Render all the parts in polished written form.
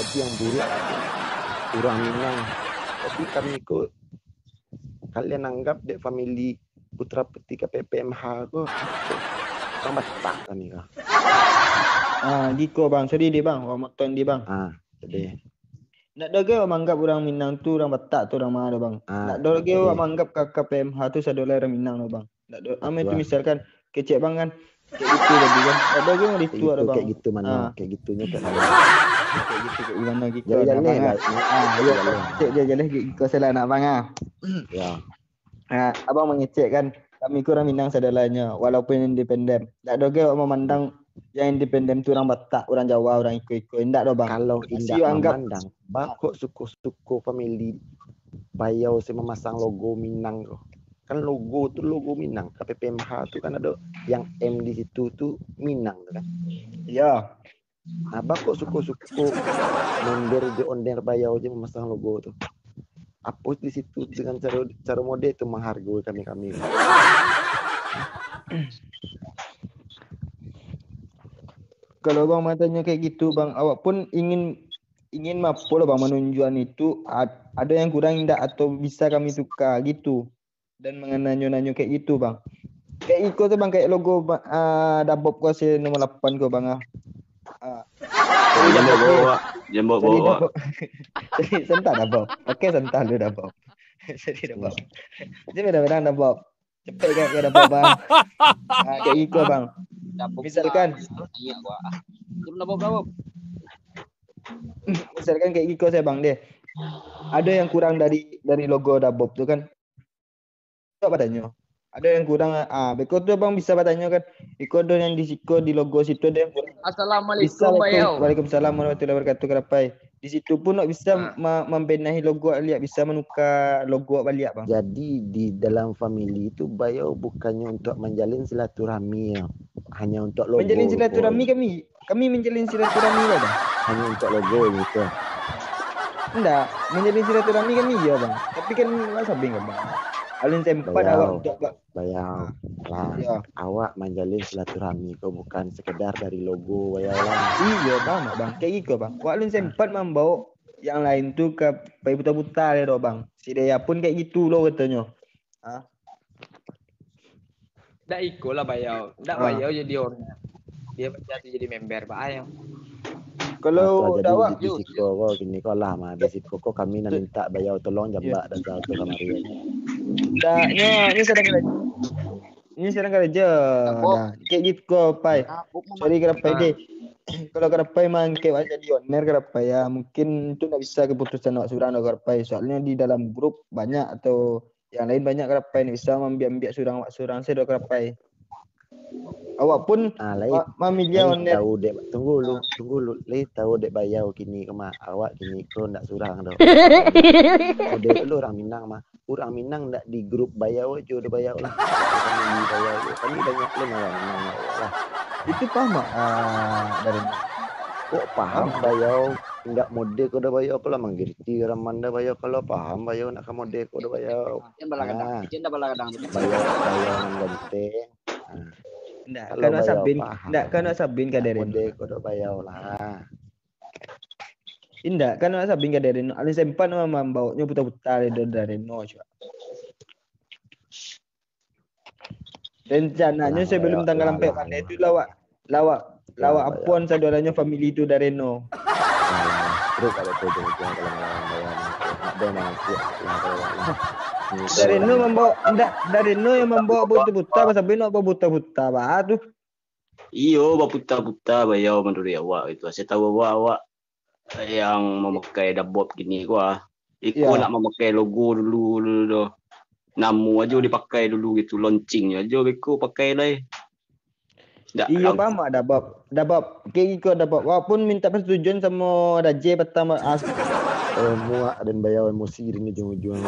Jadi yang buruk orang Minang. Tapi kami kok kalian anggap dek family Putra Putih KPPMH kok orang Batak kami kah? Diko bang, sorry dia bang, orang Makton dia bang. Jadi. Nak doge orang anggap orang Minang tu orang Batak tu orang mana bang? Nak doge orang anggap KPMH tu saudara orang Minang tu bang. Nak doge, itu misalkan kecek bang kan, kayak gitu tadi kan. Nak doge orang itu ada bang. Kayak gitu mana? Kayak gitunya kayak mana? Kayak gitu kayak gimana gitu. Jalan-jalan lah. Cek jalan gitu salah nak bang Ya. Abang mengecek kan, kami kurang Minang saudaranya, walaupun independen. Tak doge orang memandang yang independen tu orang Batak, orang Jawa, orang Iko-Iko. Enggak do bang. Kalau indak memandang, bakok suku-suku family Bayau saya memasang logo Minang kok. Kan logo tu logo Minang. KPPMH tu kan ada yang M di situ tu Minang tu kan. Ya. Bakok suku-suku member di onder Bayau je memasang logo tu. Apa di situ dengan cara mode itu menghargai kami. Kalau bang matanya kayak gitu bang, awak pun ingin mampu lah bang menunjukkan itu ada yang kurang indah atau bisa kami tukar gitu, dan mengenanyo kayak gitu bang. Kayak ikut tuh bang, kayak logo Dabob kuasa nomor 8 kau bang Jembok bawa. Jadi sentak Dabob. Okey sentak lu Dabob. Jadi Dabob. Jadi benar-benar Dabob. Cepet kayak Dabob bang. Kayak ikut bang. Misalkan misalkan kayak Iko saya bang deh, ada yang kurang dari logo Dabob tu kan, apa tanya ada yang kurang beko tu bang bisa bertanya kan, Iko ada yang di logo situ ada yang kurang. Assalamualaikum bayau. Waalaikumsalam warahmatullahi wabarakatuh kerapai. Di situ pun nak bisa membenahi logo balik, bisa menukar logo balik bang. Jadi di dalam family itu Bayau bukannya untuk menjalin silaturahmi, hanya untuk logo. Menjalin silaturahmi kami menjalin silaturahmi bang. Hanya untuk logo gitu. Enggak, menjalin silaturahmi kami ya bang. Tapi kan masa bingung bang. Alun sempat awak untuk Bayau lah. Ya. Awak menjalin silaturahmi kau bukan sekedar dari logo Bayau lah. Iya bang, kayak gitu bang. Awak alun sempat membawa yang lain tu ke pai buta-buta le bang. Si Dea pun kayak gitu loh katanya. Dak ikut lah Bayau. Dak Bayau jadi orang. Dia jadi member Pak Ayam. Kalau awak di Siko kok gini kok lama di Siko kok kami nak minta Bayau tolong jambak dan jauh tu kamari. Ini sedang kerja. Kayak gitu kok pai. Sorry kerapai deh. Kalau kerapai mang kayak jadi owner kerapai ya, mungkin itu tak bisa keputusan awak surang awak kerapai. Soalnya di dalam grup banyak atau yang lain banyak kerapai ni bisa ambil surang awak surang saya kerapai. Awak pun memilih owner. Tahu dek, tunggu lu. Lai tahu dek Bayau kini kemak awak kini kau ndak surang dah. Dek lu orang Minang mah. Orang Minang ndak di grup Bayau aja udah Bayau lah. Kami Bayau. Kami banyak lu orang Minang lah. Itu paham dari kok paham Bayau ndak mode kau udah Bayau kalau mengerti orang Manda Bayau kalau paham Bayau nak ke mode kau udah Bayau. Cinta balakadang. Bayau nan ganteng. Ndak kan Sabin ka dari mode kau udah Bayau lah. Indah kan Sabin ka dari alin sempat membawa putar-putar dari no juga. Rencananya sebelum tanggal 4 pandai itu lawak apun saudaranya family itu dari no. Terus kalau tu jangan kalau ada nanti dari no membawa dari no yang membawa buta-buta pasal beno apa buta-buta bah tu. Iyo buta-buta Bayau menurut awak itu. Saya tahu awak yang memakai Dabob gini gua. Ikut nak memakai logo dulu. Namu aja dipakai dulu gitu, launchingnya aja beko pakai lah. Iya paham Dabob. Kayak gitu Dabob. Walaupun minta persetujuan sama Raja pertama muak dan Bayau emosi dengan ujung-ujung.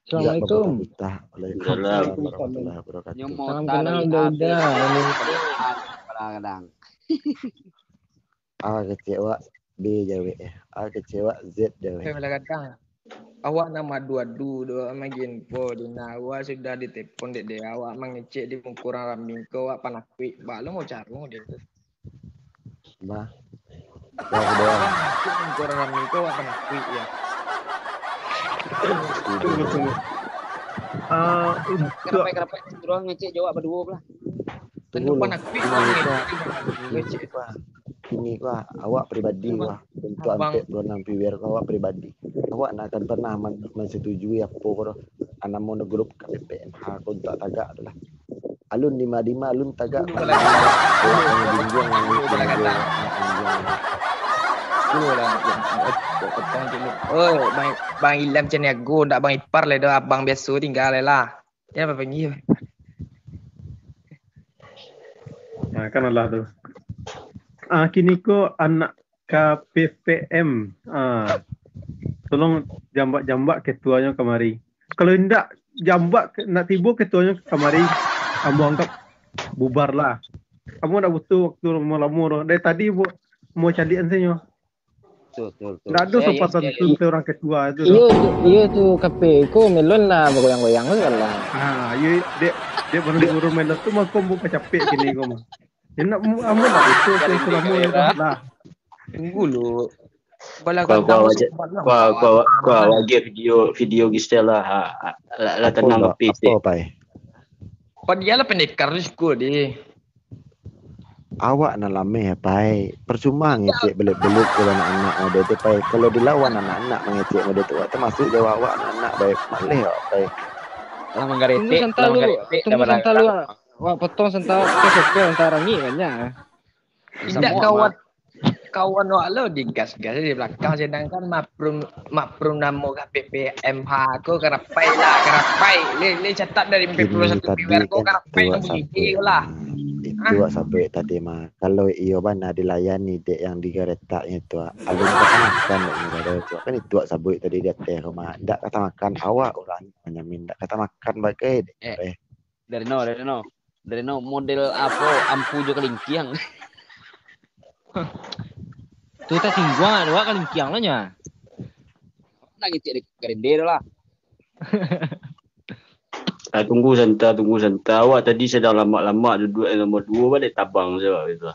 Assalamualaikum. Salam kenal udah. Kecewa B jawe. Kecewa Z jawe. Kadang awak nama dua-dua doa magin po dina awak sudah ditelepon dek awak mengecek di kurang rambing kau awak panakui. Ba lu mau cari dia. Bah. Dah kedua. Kurang ramai kau apa nak kuit ya? Tunggu. Untuk Kenapa turun ngecek jawab berdua pula. Tentu apa nak kuit Ngecek wah. Ini wah awak pribadi wah untuk ampe beronang piwer awak pribadi. Awak nak akan pernah mensetujui apa kau anak mono grup KPPMH kau tak tagak adalah. Alun lima alun tagak. Oh, bang Ilham macam ni aku tak bang ipar le dah abang biasa tinggal le lah. Ya apa panggil? Nah, kan Allah tu. Kini ko anak KPPM. Tolong jambak ketuanya kemari. Kalau tidak jambak nak tiba ketuanya kemari, kamu anggap bubar lah. Kamu nak butuh waktu lama-lama. Dari tadi mau carian saya. Betul. Tidak ada sempatan tu orang ketua itu. Iya tu KP ko melon lah bergoyang-goyang tu lah. Dia baru diurus melon tu mau kamu capek kini kamu. Dia nak amu nak betul selama lah. Tunggu lu. Kau wajib video gisel lah. Lah tenang api. Apa pai? Dia lah pendekar risiko dia. Awak nak lameh pai. Percuma ngecek belut-belut kalau anak-anak mode tu pai. Kalau dilawan anak-anak mengecek mode tu termasuk jawab awak anak-anak baik malih pai. Lah manggarete. Tunggu santai lu. Wah potong santai kesok antara ni banyak. Tidak kawan awak lo digas-gas di belakang sedangkan maprum namo KPPMH ko karapai le catat dari 41 piwer ko karapai begini lah. Itu sampai tadi mah kalau iyo bana dilayani dek yang di geretaknya itu alun kata makan dek itu kan itu sabut tadi dia teh rumah ndak kata makan awak orang menyamin ndak kata makan bagai dek. Dari no model apa ampu juga kelingkiang. Tu tak singgah dua kan kiang lah nya. Nak ngecek di gerende lah. Tunggu santai. Awak tadi sedang lama-lama duduk nombor 2 balik tabang saya gitu.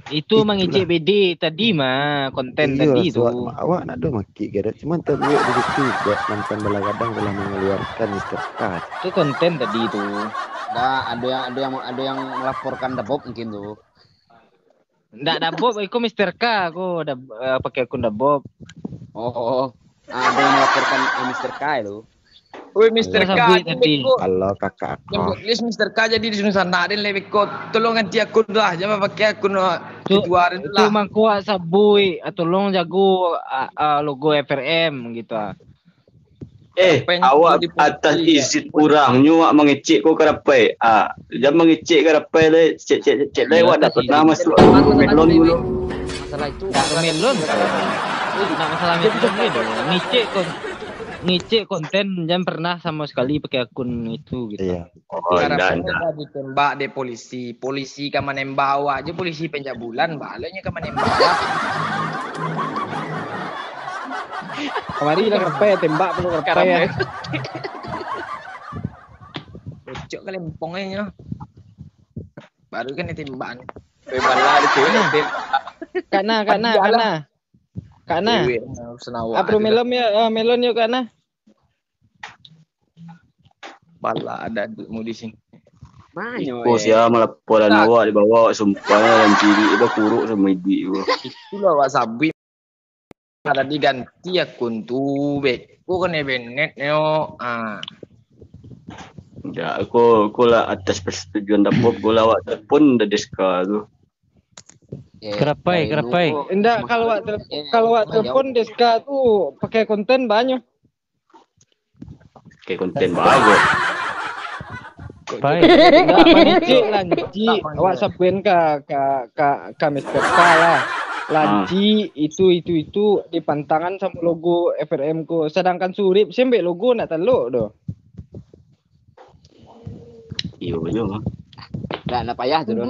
Itu mengecek BD tadi mah konten tadi tu. Awak nak do maki gerak cuma terbuat begitu buat mantan balagadang telah mengeluarkan Mr. K. Itu konten tadi tu. Ada yang melaporkan Dabob mungkin tu. Ndak Dabob aku Mr. K aku ada pakai akun Dabob. Oh. Ada yang melaporkan Mr. K itu. Woi Mr. K tadi. Kalau kakak aku. List Mr. K jadi di sana den lebih kau tolong ganti akun lah jangan pakai akun keluarin lah. Itu mangko sabui tolong jago logo FRM gitu. Awak atas izin kurangnya awak mengecek kau kerapai. Jangan mengecek kerapai le cek lewat dah pernah masuk melon dulu. Masalah itu melon. Tidak masalah melon ngecek konten jangan pernah sama sekali pakai akun itu gitu. Iya. Dan ditembak deh polisi kamu nembak awak aja polisi pencabulan balanya kamu nembak. Kemarin dah kerpai tembak perlu kerpai ya. Bocok kali empongnya. Baru kan ditembak. bala di sini. Kana. Apro melon yuk kana. Bala ada mau di sini. Oh siapa melaporan awak dibawa sumpahnya dan ciri itu kuruk sama ibu. Itulah awak sabi. Ada diganti akun tu kau kan benet yo. Ya, aku lah atas persetujuan Dabob, aku lawat telepon dah deska tu. Kerapai. Enggak kalau telepon deska tu pakai konten banyak. Kayak konten bagus. Baik. Lanci. Awak sabuin ke Mr. K lah. Lanci itu di pantangan sama logo FRM ko. Sedangkan Surip sembe logo nak teluk doh. Iya betul. Nak payah tu dulu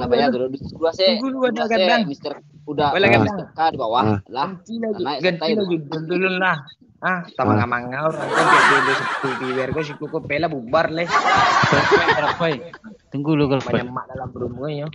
saya. Tunggu ada kadang. Mister udah Mr. K di bawah lah. Ganti lagi dulu lah. Tamang-amang orang kan dulu satu piwer ko siku ko pela bubar leh. Kerapai. Tunggu lu kerapai. Banyak mak dalam rumahnya.